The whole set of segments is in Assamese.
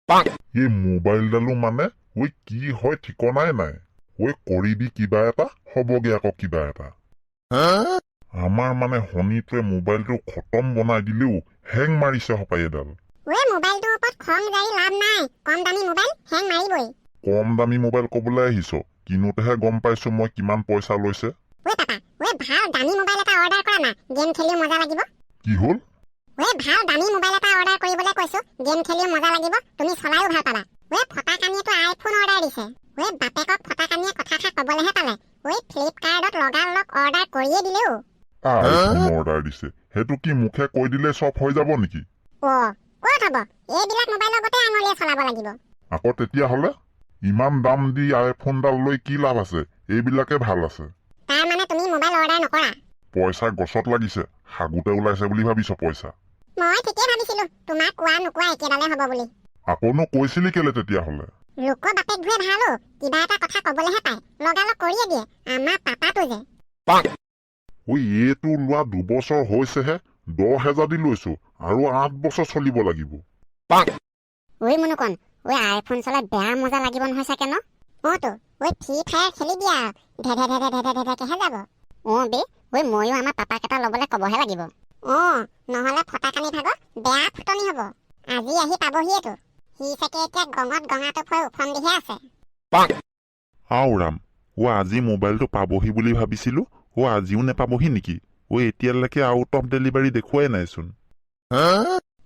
এই মোবাইলডালো মানে কি হয় ঠিকনাই নাই। কৰিবি কিবা এটা হবগে আকৌ কিবা এটা। আমাৰ মানে শনিটোৱে মোবাইলটো খতম বনাই দিলেও হেং মাৰিছে হপাই এডাল। মোবাইলটোৰ ওপৰত খং জাৰি লাভ নাই, কম দামী মোবাইল হেং মাৰিবই। কম দামী মোবাইল কবলৈ আহিছ, কিনোতেহে গম পাইছো মই কিমান পইচা লৈছে। পাপা ভাল দামী মোবাইল এটা অৰ্ডাৰ কৰা না, গেম খেলিও মজা লাগিব। কি হল? ভাল দামী মোবাইল এটা অৰ্ডাৰ কৰিবলৈ কৈছো, গেম খেলিও মজা লাগিব, তুমি চলাইও ভাল পাবা। ফটাকানিয়েতো আইফোন অৰ্ডাৰ দিছে। বাপেকক ফটাকানিয়ে কথাষাৰ কবলেহে পালে। ফ্লিপকাৰ্টত লগালগ অৰ্ডাৰ কৰিয়ে দিলেও। আইফোন অৰ্ডাৰ দিছে, সেইটো কি মুখে কৈ দিলে চব হৈ যাব নেকি? ক'ত হব, এইবিলাক মোবাইলৰ গতে আঙুলিয়ে চলাব লাগিব। আকৌ তেতিয়াহলে ইমান দাম দি আইফোনডাল লৈ কি লাভ আছে? এইবিলাকে ভাল আছে। তাৰ মানে তুমি মোবাইল অৰ্ডাৰ নকৰা? পইচা গছত লাগিছে, হাগুতে ওলাইছে বুলি ভাবিছ পইচা? মই ঠিকেই ভাবিছিলো তোমাক কোৱা নোকোৱা একেডালে হব বুলি। আকৌনো কৈছিলি কেলে তেতিয়াহলে? লোক বাপেকবোৰে ভালো, কিবা এটা কথা কবলেহে পায়, লগালগ কৰিয়ে দিয়ে। আমাৰ পাপাটো যে এইটো লোৱা 2 বছৰ হৈছেহে, 10,000 দি লৈছো, আৰু 8 বছৰ চলিব লাগিব। মুনুকন, আইফোন চলাই বেয়া মজা লাগিব নহয় চাগে ন? তো ফ্ৰী ফায়াৰ খেলি দিয়া, ধেধেকেহে যাব। ময়ো আমাৰ পাপাক এটা লবলৈ কবহে লাগিব। নহলে ফটাকানি ভাগৰ বেয়া ফুটনি হব। আজি আহি পাবহিয়েতো, সি চাগে এতিয়া গঙত গঙাটো ফৈ উফন্দিহে আছে। ৰাম, আজি মোবাইলটো পাবহি বুলি ভাবিছিলো, আজিও নেপাবহি নেকি? এতিয়ালৈকে আউট অফ ডেলিভাৰী দেখুৱাই নাইচোন।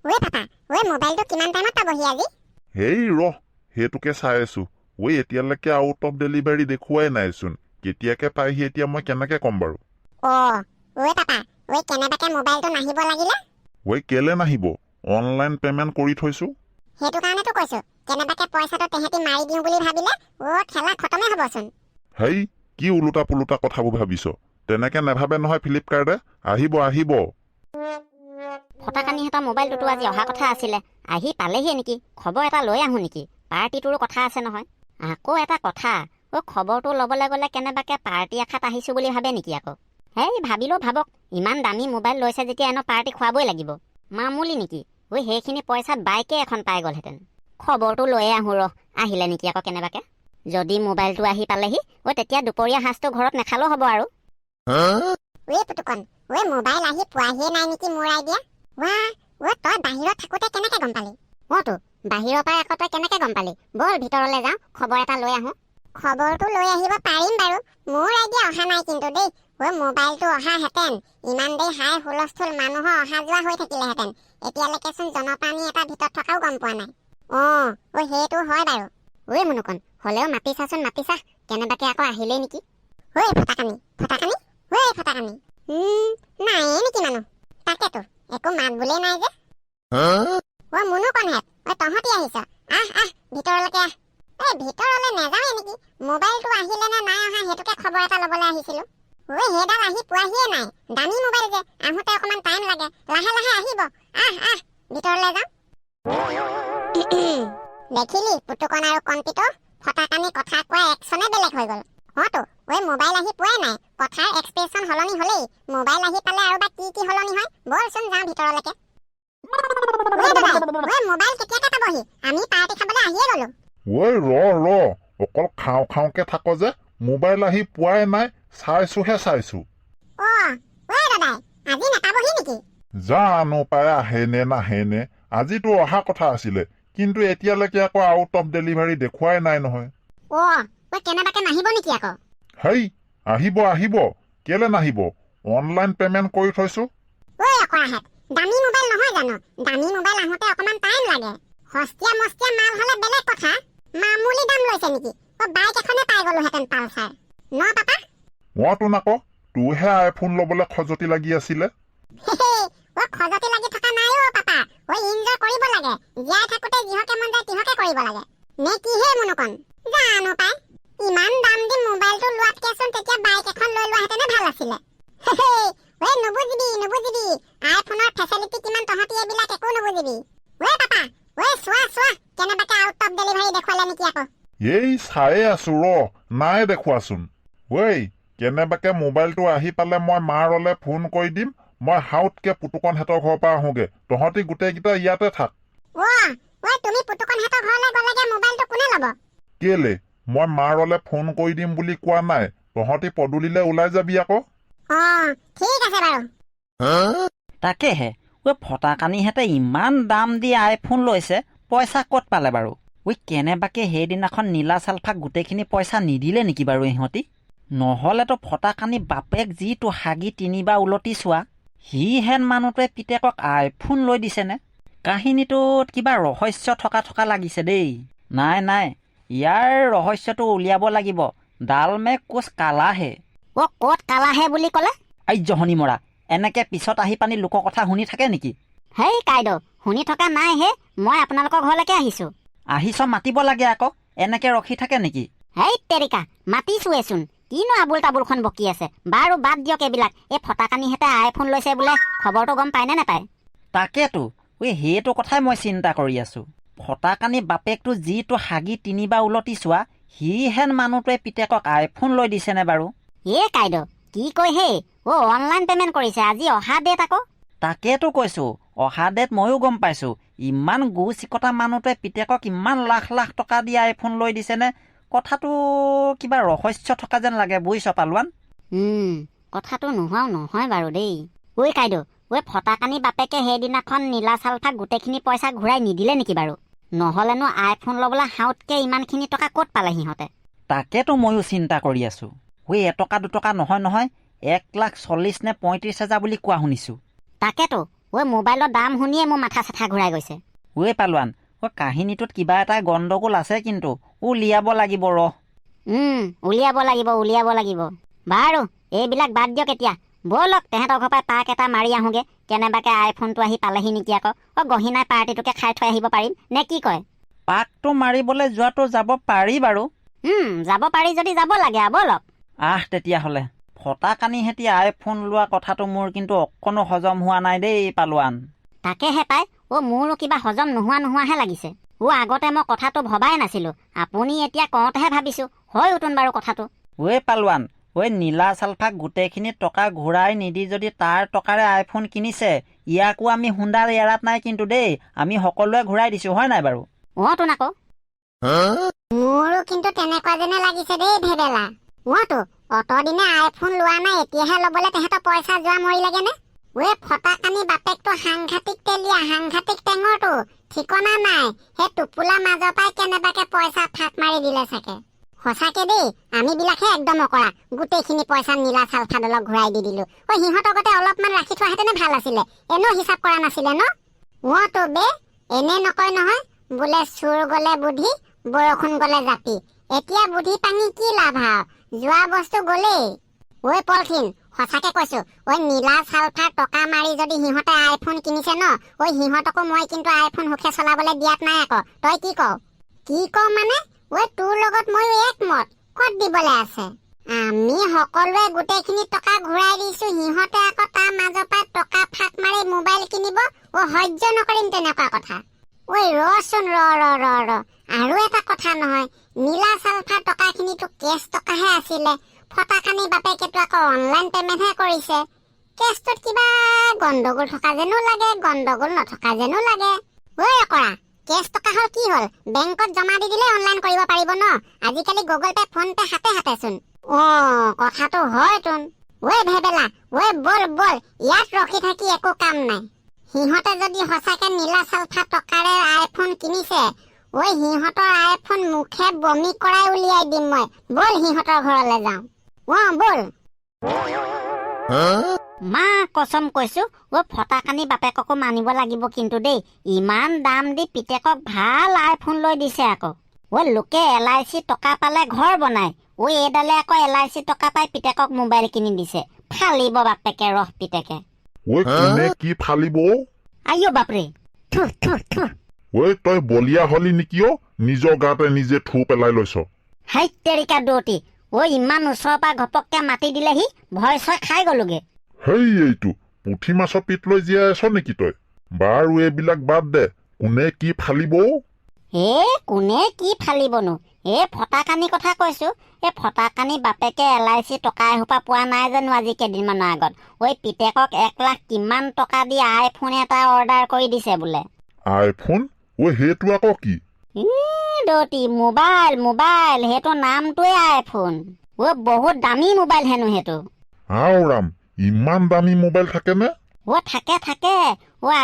পাপা, মোবাইলটো কিমান টাইমত পাবহি আজি? হেই সেইটোকে চাই আছো। এতিয়ালৈকে আউট অফ ডেলিভাৰী দেখুৱাই নাইচোন। কেতিয়াকে পাইহি এতিয়া মই কেনেকে কম বাৰু? পাপা, কেনেবাকে মোবাইলটো নাহিব লাগিলে? কেলে নাহিব? অনলাইন পেমেন্ট কৰি থৈছো। সেইটো কাৰণেতো কৈছো, কেনেবাকে পইচাটো তেহেতি মাৰি দিও বুলি ভাবিলে খেলা খতমে হবচোন। হেই, কি উলোটা পুলোটা কথাবোৰ ভাবিছ? তেনেকে নেভাবে নহয় ফ্লিপকাৰ্টে। আহিব। ফটাকানিহঁতৰ মোবাইলটোতো আজি অহা কথা আছিলে, আহি পালেহি নেকি? খবৰ এটা লৈ আহো নেকি? পাৰ্টিটোৰো কথা আছে নহয়। আকৌ এটা কথা, খবৰটো ল'বলৈ গ'লে কেনেবাকে পাৰ্টি এখাত আহিছো বুলি ভাবে নেকি আকৌ? হেই ভাবিলেও ভাবক, ইমান দামী মোবাইল লৈছে যেতিয়া এনে পাৰ্টি খুৱাবই লাগিব। মামুলি নেকি? সেইখিনি পইচাত বাইকে এখন পাই গ'লহেঁতেন। খবৰটো লৈয়ে আহো আহিলে নেকি আকৌ কেনেবাকে। যদি মোবাইলটো আহি পালেহি, তেতিয়া দুপৰীয়া সাঁজটো ঘৰত নেখালেও হ'ব আৰু। পুতুকন, মোবাইল আহি পোৱাহিয়ে নাই নেকি মোৰ আইডিয়া। তই বাহিৰত থাকোতে কেনেকে গম পালি? তো বাহিৰৰ পৰা আকৌ তই কেনেকে গম পালি? বল ভিতৰলৈ যাওঁ, খবৰ এটা লৈ আহো। খবৰটো লৈ আহিব পাৰিম বাৰু, মোৰ আইডিয়া অহা নাই কিন্তু দেই। মোবাইলটো অহাহেঁতেন ইমান দেৰি হাই হুলস্থুল মানুহৰ অহা যোৱা হৈ থাকিলেহেঁতেন। এতিয়ালৈকেচোন জনপ্ৰাণী এটা ভিতৰত থকাও গম পোৱা নাই। সেইটো হয় বাৰু। মুনুকন, হলেও মাতি চাচোন, মাতি চা, কেনেবাকে আকৌ আহিলেই নেকি? ফটাকানি নাইয়ে নেকি মানুহ? তাকেতো একো মাত বোলেই নাই যে। মুনুকনহেত, তহঁতি আহিছ, আহ ভিতৰলৈকে আহ। ভিতৰলৈ নেযাওঁৱে নেকি? মোবাইলটো আহিলে নে নাই অহা সেইটোকে খবৰ এটা লবলৈ আহিছিলো। সেইডাল আহি পোৱাহিয়ে নাই, দামী মোবাইল যে, আহোতে অকমান টাইম লাগে, লাহে লাহে আহিব। আহ ভিতৰলৈ যাওঁ। দেখিলি পুতুকন আৰু কণপিতো, ফটাকানি কথা কোৱা একচনে বেলেগ হৈ গল। মোবাইল আহি পোৱাই নাই, কথাৰ এক্সপ্ৰেছন সলনি হলেই, মোবাইল আহি পালে আৰু বা কি সলনি হয়। বলচোন যাওঁ ভিতৰলৈকে। মোবাইল কেতিয়াকে পাবহি? আমি পাৰ্টি খাবলৈ আহিয়ে গলো। অকল খাওঁকে থাক যে, মোবাইল আহি পোৱাই নাই, চাইছো। দাদাই, আজি নাপাবহি নেকি? জানো পাই আহে নে নাহে নে। আজিতো অহা কথা আছিলে, কিন্তু এতিয়ালৈকে আকৌ আউট অফ ডেলিভাৰী দেখুৱাই নাই নহয়। কেনেবাকে নাহিব নেকি আকৌ? হেই, আহিব, কেলে নাহিব? অনলাইন পেমেন্ট কৰি থৈছো। দামী মোবাইল নহয় জানো? দামী মোবাইল আহোতে অকমান টাইম লাগে। সস্তীয়া মস্তীয়া মাল হলে বেলেগ কথা, মামুলি দাম লৈছে নেকি? বাইক এখনে পাই গলোহেঁতেন পালচাৰ। ন পাপা? মইতো নাকো, তোৰহে আইফোন লবলৈ খজতি লাগি আছিলে। খজতি লাগি থকা নাই পাপা। ইনজয় কৰিব লাগে, জীয়াই থাকোতে যিহকে মন যায় তিহকে কৰিব লাগে। নে কিহে মুনুকন? জানো পাই, ইমান দাম দি মোবাইলটো লোৱাতকেচোন তেতিয়া বাইক এখন লৈ লোৱাহেঁতেনে ভাল আছিলে। নুবুজিবি, আইফোনৰ ফেচিলিটি কিমান তহঁতি এইবিলাক একো নুবুজিবি। পাপা, চোৱা, কেনেবাকে আউট অফ ডেলিভাৰী দেখুৱালে নেকি আকৌ? চায়ে আছো নাই দেখুৱাচোন। কেনেবাকে মোবাইলটো আহি পালে মই মাৰলে ফোন কৰি দিম। মই হাউতকে পুতুকনহঁতৰ ঘৰৰ পৰা আহোগে, তহঁতি গোটেইকেইটা ইয়াতে থাক। তুমি পুতুকনহঁতৰ ঘৰলৈ কেলে মই মাৰলে ফোন কৰি দিম বুলি কোৱা নাই তহঁতি পদূলিলে ওলাই যাবি আকৌ ঠিক আছে বাৰু তাকেহে ঐ ফটাকানিহেঁতে ইমান দাম দি আইফোন লৈছে পইচা ক'ত পালে বাৰু ঐ কেনেবাকে সেইদিনাখন নীলা চালফাক গোটেইখিনি পইচা নিদিলে নেকি বাৰু ইহঁতি নহ'লেতো ফটাকানি বাপেক যিটো হাগি তিনিবাৰ উলটি চোৱা সিহেন মানুহটোৱে পিতেকক আইফোন লৈ দিছেনে কাহিনীটোত কিবা ৰহস্য থকা লাগিছে দেই নাই ইয়াৰ ৰহস্যটো উলিয়াব লাগিব ডালমে কোচ কালাহে ক'ত কালাহে বুলি ক'লে আই জহনি মৰা এনেকে পিছত আহি পানি লোকৰ কথা শুনি থাকে নেকি হেই কাইদেউ শুনি থকা নাই হে মই আপোনালোকৰ ঘৰলৈকে আহিছো আহিছ মাতিব লাগে আকৌ এনেকে ৰখি থাকে নেকি হেই তেৰিকা মাতিছোৱেচোন কিনো আবুল তাবুলখন বকি আছে বাৰু বাদ দিয়ক এইবিলাক এই ফটাকানিহেঁতে আইফোন লৈছে বোলে খবৰটো গম পায় নে নাপায় তাকেতো সেইটো কথাই মই চিন্তা কৰি আছো ফটাকানি বাপেকটো যিটো হাগি তিনিবাৰ উলটি চোৱা সিহেন মানুহটোৱে পিতেকক আইফোন লৈ দিছেনে বাৰু কাইদেউ কি কয় হে অনলাইন পেমেণ্ট কৰিছে আজি অহা ডেট আকৌ তাকেতো কৈছো অহা ডেট ময়ো গম পাইছো ইমান গু চিকটা মানুহটোৱে পিতেকক ইমান লাখ টকা দি আইফোন লৈ দিছেনে কথাটো কিবা ৰহস্য থকা যেন লাগে বুজিছ পালোৱান কথাটো নোহোৱাও নহয় বাৰু দেই কাইদেউ ফটাকানি বাপেকে সেইদিনাখন নীলা চালফাক গোটেইখিনি পইচা ঘূৰাই নিদিলে নেকি বাৰু নহ'লেনো আইফোন ল'বলৈ হাউতকে ইমানখিনি টকা ক'ত পালে সিহঁতে তাকেতো ময়ো চিন্তা কৰি আছো এটকা দুটকা নহয় 1,40,000 নে 35,000 বুলি কোৱা শুনিছো তাকেতো মোবাইলৰ দাম শুনিয়ে মোৰ মাথা চাথা ঘূৰাই গৈছে পালোৱান কাহিনীটোত কিবা এটা গণ্ডগোল আছে কিন্তু উলিয়াব লাগিব উলিয়াব লাগিব বাৰু এইবিলাক বাদ দিয়ক এতিয়া ব'লক তেহেঁতৰ ঘৰ পৰা পাক এটা মাৰি আহোগে কেনেবাকে আইফোনটো আহি পালেহি নেকি আকৌ গহীনাই পাৰ্টিটোকে খাই থৈ আহিব পাৰিম নে কি কয় পাকটো মাৰিবলৈ যোৱাটো যাব পাৰি বাৰু যাব পাৰি যদি যাব লাগে ব'লক তেতিয়াহ'লে ফটাকানিহেঁতি আইফোন লোৱা কথাটো মোৰ কিন্তু অকণো হজম হোৱা নাই দেই পালোৱান তাকেহে পাই মোৰো কিবা হজম নোহোৱাহে লাগিছে আগতে মই কথাটো ভবাই নাছিলো আপুনি এতিয়া কওঁতেহে ভাবিছো হয় উঠোন বাৰু কথাটো পালোৱান নীলা চালফাক গোটেইখিনি টকা ঘূৰাই নিদি যদি তাৰ টকাৰে আইফোন কিনিছে ইয়াকো আমি হুণ্ডাৰ এৰাত নাই কিন্তু দেই আমি সকলোৱে ঘূৰাই দিছো হয় নাই বাৰু তোন আকৌ মোৰো কিন্তু তেনেকুৱা যেনে লাগিছে দেই ভেবেলা অতদিনে আইফোন লোৱা নাই এতিয়াহে ল'বলৈ তেহেঁতৰ পইচা যোৱা মৰিলেগে নে ফটাকানি বাপেকটো সাংঘাতিক তেলীয়া সাংঘাতিক টেঙৰটো ঠিকনা নাই সেই টোপোলা মাজৰ পৰাই কেনেবাকে পইচা ফাঁক মাৰি দিলে চাগে সঁচাকে দেই আমি বিলাকহে একদম অকৰা গোটেইখিনি পইচা নীলা চালফাডলক ঘূৰাই দি দিলো সিহঁতৰ গতে অলপমান ৰাখি থোৱাহেঁতেনে ভাল আছিলে এনেও হিচাপ কৰা নাছিলে ন বে এনে নকয় নহয় বোলে চুৰ গলে বুদ্ধি বৰষুণ গলে জাপি এতিয়া বুদ্ধি পাঙি কি লাভ যোৱা বস্তু গলেই পলথিন সঁচাকে কৈছো নীলা চালফাৰ টকা মাৰি যদি সিহঁতে আইফোন কিনিছে ন সিহঁতকো মই কিন্তু আইফোন সুখে চলাবলৈ দিয়াত নাই আকৌ তই কি কও মানে তোৰ লগত ময়ো একমত ক'ত দিবলৈ আছে আমি সকলোৱে গোটেইখিনি টকা ঘূৰাই দিছো সিহঁতে আকৌ তাৰ মাজৰ পৰা টকা ফাঁক মাৰি মোবাইল কিনিব সহ্য নকৰিম তেনেকুৱা কথা ৰচোন ৰ আৰু এটা কথা নহয় নীলা চালফাৰ টকাখিনিতো কেছ টকাহে আছিলে ফটাকানি বাপেকেতো আকৌ অনলাইন পেমেণ্টহে কৰিছে কেছটোত কিবা গণ্ডগোল থকা যেনো লাগে গণ্ডগোল নথকা যেনো লাগে অকৰা কেছ টকা হ'ল কি হ'ল বেংকত জমা দি দিলে অনলাইন কৰিব পাৰিব ন আজিকালি গুগল পে ফোন পে হাতে চোন কথাটো হয় তোন ভেবেলা বল ইয়াত ৰখি থাকি একো কাম নাই সিহঁতে যদি সঁচাকে নীলা চালফা টকাৰে আইফোন কিনিছে সিহঁতৰ আইফোন মুখে বমি কৰাই উলিয়াই দিম মই বল সিহঁতৰ ঘৰলৈ যাওঁ বল মা কসম কৈছো ফটাকানি বাপেককো মানিব লাগিব কিন্তু দেই ইমান দাম দি পিতেকক ভাল আইফোন লৈ দিছে আকৌ লোকে LIC টকা পালে ঘৰ বনাই এইডালে আকৌ LIC টকা পাই পিতেকক মোবাইল কিনি দিছে ফালিব বাপেকে ৰহ পিতেকে কোনে কি ফালিব আইও বাপৰে তই বলিয়া হলি নেকি নিজৰ গাতে নিজে থু পেলাই লৈছ হাইতেৰিকা দৌতি ইমান ওচৰৰ পৰা ঘপককে মাতি দিলেহি ভয় ছয় খাই গলোগে এইটো পুঠি মাছৰ পিত লৈ জীয়াই আছ নেকি তই বাৰু এইবিলাক বাদ দে কোনে কি ফালিব কোনে কি ফালিবনো ফটাকানি কথা কৈছো ফটাকানি বাপেকে LIC টকা এসোপা পোৱা নাই জানো আজি কেইদিনমানৰ আগত পিতেকক 1 লাখ কিমান টকা দি আইফোন এটা অৰ্ডাৰ কৰি দিছে বোলে আইফোন সেইটো আকৌ কি দৌতি মোবাইল মোবাইল সেইটো নামটোৱে আইফোন বহুত দামী মোবাইল হেনো সেইটো আও ৰাম ইমান দামী মোবাইল থাকেনে থাকে থাকে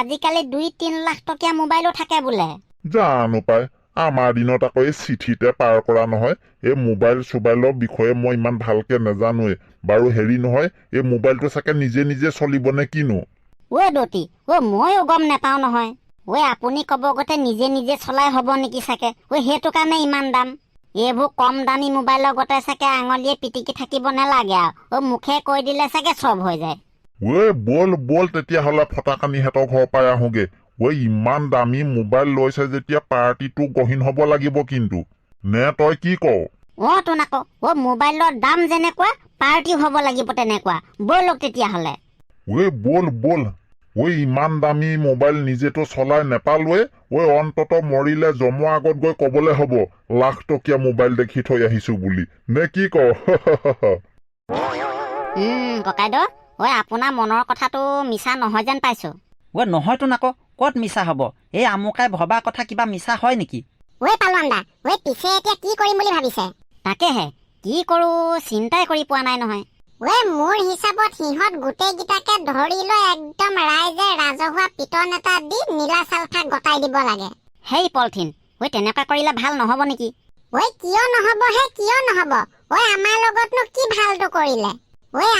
আজিকালি 2-3 লাখ টকীয়া মোবাইলো থাকে বোলে জানো পাই আমাৰ দিনত আকৌ এই চিঠিতে পাৰ কৰা নহয় এই মোবাইল চোবাইলৰ বিষয়ে মই ইমান ভালকে নাজানোৱে বাৰু হেৰি নহয় এই মোবাইলটো চাগে নিজে নিজে চলিব নে কিনো দৌতি ময়ো গম নেপাওঁ নহয় আপুনি ক'ব গতে নিজে নিজে চলাই হ'ব নেকি চাগে সেইটো কাৰণে ইমান দাম এইবোৰ কম দামী মোবাইলৰ গতে চাগে আঙুলিয়ে পিটিকি থাকিব নালাগে আৰু মুখে কৈ দিলে চাগে চব হৈ যায় বল বল তেতিয়াহ'লে ফটাকানিহঁতৰ ঘৰৰ পৰাই আহোগে ইমান দামী মোবাইল লৈছে যেতিয়া পাৰ্টিটো গহীন হ'ব লাগিব কিন্তু নে তই কি কৱ তোন আকৌ মোবাইলৰ দাম যেনেকুৱা পাৰ্টি হ'ব লাগিব তেনেকুৱা ব'লক তেতিয়াহ'লে বল বল ইমান দামী মোবাইল নিজেতো চলাই নেপালোৱে অন্তত মৰিলে জমৰ আগত গৈ কবলে হ'ব লাখ টকীয়া মোবাইল দেখি থৈ আহিছো বুলি নে কি কৱ ককাইদেউ আপোনাৰ মনৰ কথাটো মিছা নহয় যেন পাইছো নহয়তোন আকৌ ক'ত মিছা হ'ব এই আমুকাই ভবা কথা কিবা মিছা হয় নেকি পালোৱান দা পিছে এতিয়া কি কৰিম বুলি ভাবিছে তাকেহে কি কৰো চিন্তাই কৰি পোৱা নাই নহয় মোৰ হিচাপত সিহঁত গোটেইকেইটাকে ধৰি লৈ একদম ৰাইজে ৰাজহুৱা পিটন এটা দি নীলা চালফা গতাই দিব লাগে হেই পলথিন তেনেকুৱা কৰিলে ভাল নহ'ব নেকি কিয় নহ'ব কিয় নহ'ব আমাৰ লগতনো কি ভালটো কৰিলে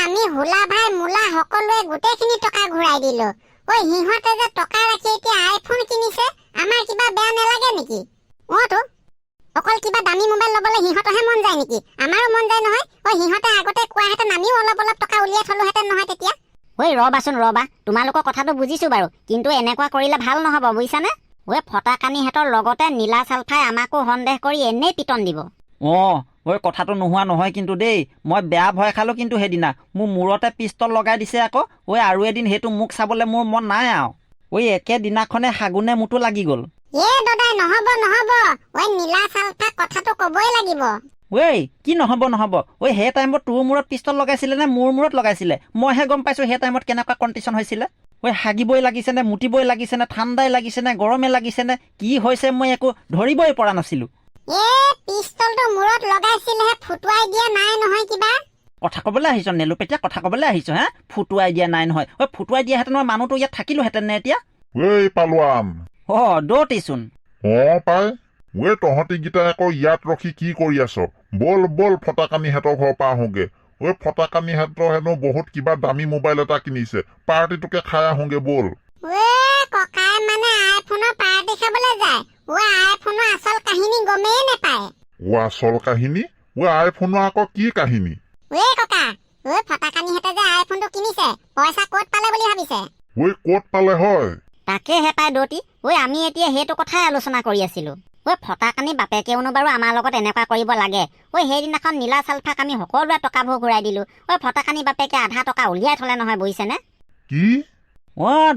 আমি হুলা ভাই মোলা সকলোৱে গোটেইখিনি টকা ঘূৰাই দিলো সিহঁতে যে টকা ৰাখি এতিয়া আইফোন কিনিছে আমাৰ কিবা বেয়া নালাগে নেকি তো অকল কিবা দামী মোবাইল ল'বলৈ সিহঁতৰহে মন যায় নেকি আমাৰো মন যায় নহয় সিহঁতে আগতে কোৱাহেঁতেন আমিও অলপ অলপ টকা উলিয়াই থলোহেঁতেন নহয় তেতিয়া ৰ'বা তোমালোকৰ কথাটো বুজিছো বাৰু কিন্তু এনেকুৱা কৰিলে ভাল নহ'ব বুজিছানে ফটাকানিহঁতৰ লগতে নীলা চালফাই আমাকো সন্দেহ কৰি এনেই পিটন দিব কথাটো নোহোৱা নহয় কিন্তু দেই মই বেয়া ভয় খালো কিন্তু সেইদিনা মোৰ মূৰতে পিষ্টল লগাই দিছে আকৌ আৰু এদিন সেইটো মুখ চাবলৈ মোৰ মন নাই আৰু একেদিনাখনে হাগুনে মুটো লাগি গ'ল দাদাই নহ'ব নীলা চালফা কথাটো ক'বই লাগিব কি নহ'ব সেই টাইমত তোৰ মূৰত পিষ্টল লগাইছিলে নে মোৰ মূৰত লগাইছিলে মইহে গম পাইছো সেই টাইমত কেনেকুৱা কণ্ডিশ্যন হৈছিলে হাগিবই লাগিছে নে মুতিবই লাগিছে নে ঠাণ্ডাই লাগিছে নে গৰমে লাগিছে নে কি হৈছে মই একো ধৰিবই পৰা নাছিলো পিষ্টলটো মূৰত লগাইছিলেহে ফুটুৱাই দিয়া নাই নহয় কিবা কথা ক'বলৈ আহিছ নেলুপেটীয়া কথা ক'বলৈ আহিছ ফুটুৱাই দিয়া নাই নহয় ফুটুৱাই দিয়াহেঁতেন মই মানুহটো ইয়াত থাকিলোহেঁতেন নে এতিয়া পালোৱান দৌতিচোন পাই তহঁতিকেইটা আকৌ ইয়াত ৰখি কি কৰি আছ বল ফটাকানিহঁতৰ ঘৰৰ পৰা আহোগে ফটাকানিহঁতৰ হেনো বহুত কিবা দামী মোবাইল এটা কিনিছে পাৰ্টিটোকে খাই আহোগে বল ককাই মানে আইফোনৰ পাৰ্টি খাবলৈ যায় আইফোনৰ আচল কাহিনী গমেই নেপায় আচল কাহিনী আইফোনৰ আকৌ কি কাহিনী ককা ফটাকানিহঁতে যে আইফোনটো কিনিছে পইচা ক'ত পালে বুলি ভাবিছে ক'ত পালে হয় তাকেহে পাই দৌতি আমি এতিয়া সেইটো কথাই আলোচনা কৰি আছিলো ফটাকানি বাপেকেওনো বাৰু আমাৰ লগত এনেকুৱা কৰিব লাগে সেইদিনাখন নীলা চালফাক আমি সকলোৱে টকাবোৰ ঘূৰাই দিলো ফটাকানি বাপেকে আধা টকা উলিয়াই থলে নহয় বুজিছেনে কি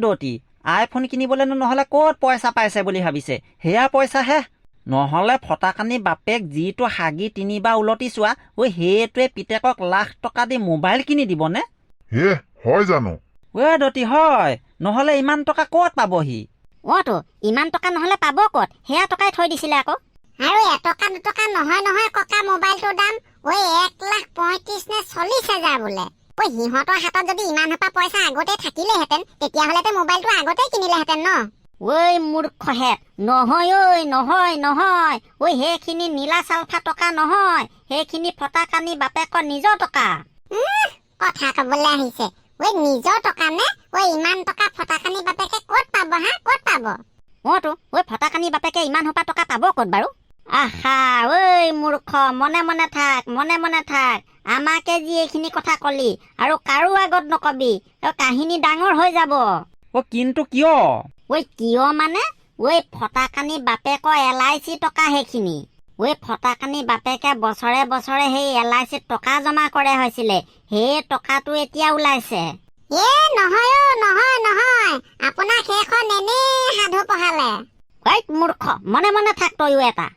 দৌতি আইফোন কিনিবলৈনো নহ'লে ক'ত পইচা পাইছে বুলি ভাবিছে সেয়া পইচাহে নহ'লে ফটাকানি বাপেক যিটো হাগি 3 বাৰ উলটি চোৱা সেইটোৱে পিতেকক লাখ টকা দি মোবাইল কিনি দিবনে হয় জানো দৌতি হয় নহ'লে ইমান টকা ক'ত পাবহি ইমান টকা নহ'লে পাব ক'ত সেয়া টকাই থৈ দিছিলে আকৌ আৰু 1 টকা 2 টকা নহয় ককা মোবাইলটোৰ দাম 1,35,000 নে 40,000 বোলে সিহঁতৰ হাতত যদি ইমান সোপা পইচা আগতে থাকিলেহেঁতেন তেতিয়াহ'লেতো মোবাইলটো আগতেই কিনিলেহেঁতেন ন মূৰ্খহে নহয় সেইখিনি নীলা চালফা টকা নহয় সেইখিনি ফটাকানি বাপেকৰ নিজৰ টকা কথা ক'বলৈ আহিছে নিজৰ টকা নে ইমান টকা ফটাকানি বাপেকে ক'ত পাব ক'ত পাব ফটাকানি বাপেকে ইমান সোপা টকা পাব ক'ত বাৰু আহা মূৰ্খ মনে মনে থাক আমাকে যি এইখিনি কথা কলি আৰু কাৰো আগত নকবি কাহিনী ডাঙৰ হৈ যাব কিন্তু কিয় কিয় মানে ফটাকানি বাপেকৰ LIC টকা সেইখিনি ফটাকানি বাপেকে বছৰে বছৰে সেই LIC টকা জমা কৰে হৈছিলে সেই টকাটো এতিয়া ওলাইছে নহয় আপোনাক সেইখন এনেই সাধু পঢ়ালে মূৰ্খ মনে থাক তয়ো এটা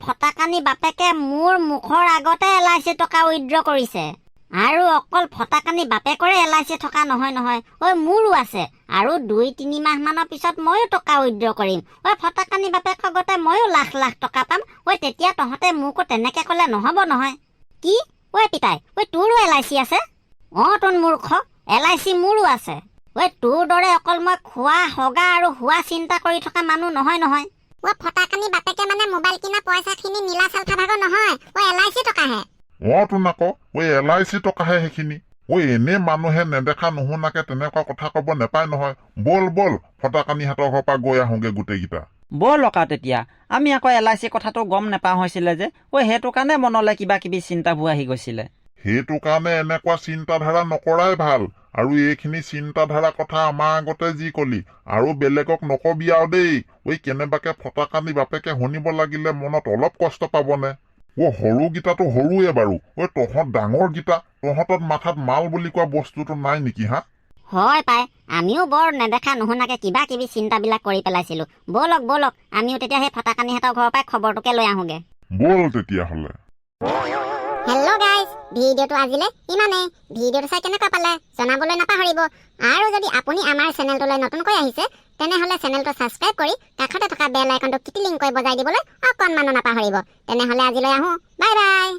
ফটাকানি বাপেকে মোৰ মুখৰ আগতে LIC টকা উইথড্ৰ কৰিছে আৰু অকল ফটাকানি বাপেকৰে LIC থকা নহয় নহয়, ঐ মোৰো আছে। আৰু 2-3 মাহ মানৰ পিছত ময়ো টকা উইড্ৰ কৰিম। ঐ ফটাকানি বাপেকৰ গতে ময়ো লাখ লাখ টকা পাম। ঐ তেতিয়া তহঁতে মোকো তেনেকে ক'লে নহ'ব নহয়। কি ঐ পিতাই, ঐ তোৰো LIC আছে? তোন মূৰ্খ, LIC মোৰো আছে। ঐ তোৰ দৰে অকল মই খোৱা হগা আৰু হোৱা চিন্তা কৰি থকা মানুহ নহয় নহয়। ফটাকানি বাপেকে মানে মোবাইল কিনা পইচাখিনি নীলা চালফা ভাগৰ নহয়, LIC টকাহে। তোন আকৌ LIC টকাহে সেইখিনি। এনে মানুহে নেদেখা নুশুনাকে তেনেকুৱা কথা কব নেপায় নহয়। বল বল ফটাকানিহঁতৰ ঘৰৰ পৰা গৈ আহোগে গোটেইকেইটা। ব'ল লকা তেতিয়া। আমি আকৌ LIC কথাটো গম নেপা হৈছিলে যে, সেইটো কাৰণে মনলৈ কিবা কিবি চিন্তাবোৰ আহি গৈছিলে। সেইটো কাৰণে এনেকুৱা চিন্তাধাৰা নকৰাই ভাল। আৰু এইখিনি চিন্তাধাৰা কথা আমাৰ আগতে যি কলি আৰু বেলেগক নকবি আৰু দেই। কেনেবাকে ফটাকানি বাপেকে শুনিব লাগিলে মনত অলপ কষ্ট পাবনে? সৰুকেইটাতো সৰুৱে বাৰু। তহঁত ডাঙৰ গীতা, তহঁতত মাথাত মাল বুলি কোৱা বস্তুটো নাই নেকি হা? হয় পাই, আমিও বৰ নেদেখা নুশুনাকে কিবা কিবি চিন্তাবিলাক কৰি পেলাইছিলো। ব'লক ব'লক, আমিও তেতিয়া সেই ফটাকানিহঁতৰ ঘৰৰ পৰাই খবৰটোকে লৈ আহোগে। বল তেতিয়াহ'লে। হেল্ল' গাইজ, ভিডিঅ'টো আজিলে ইমানেই। ভিডিঅ'টো চাই কেনেকুৱা পালে জনাবলৈ নাপাহৰিব। আৰু যদি আপুনি আমাৰ চেনেলটোলৈ নতুনকৈ আহিছে তেনেহ'লে চেনেলটো ছাবস্ক্ৰাইব কৰি কাষতে থকা বেল আইকনটো কিটিলিং কৰি বজাই দিবলৈ অকণমানো নাপাহৰিব। তেনেহ'লে আজিলৈ আহোঁ, বাই বাই।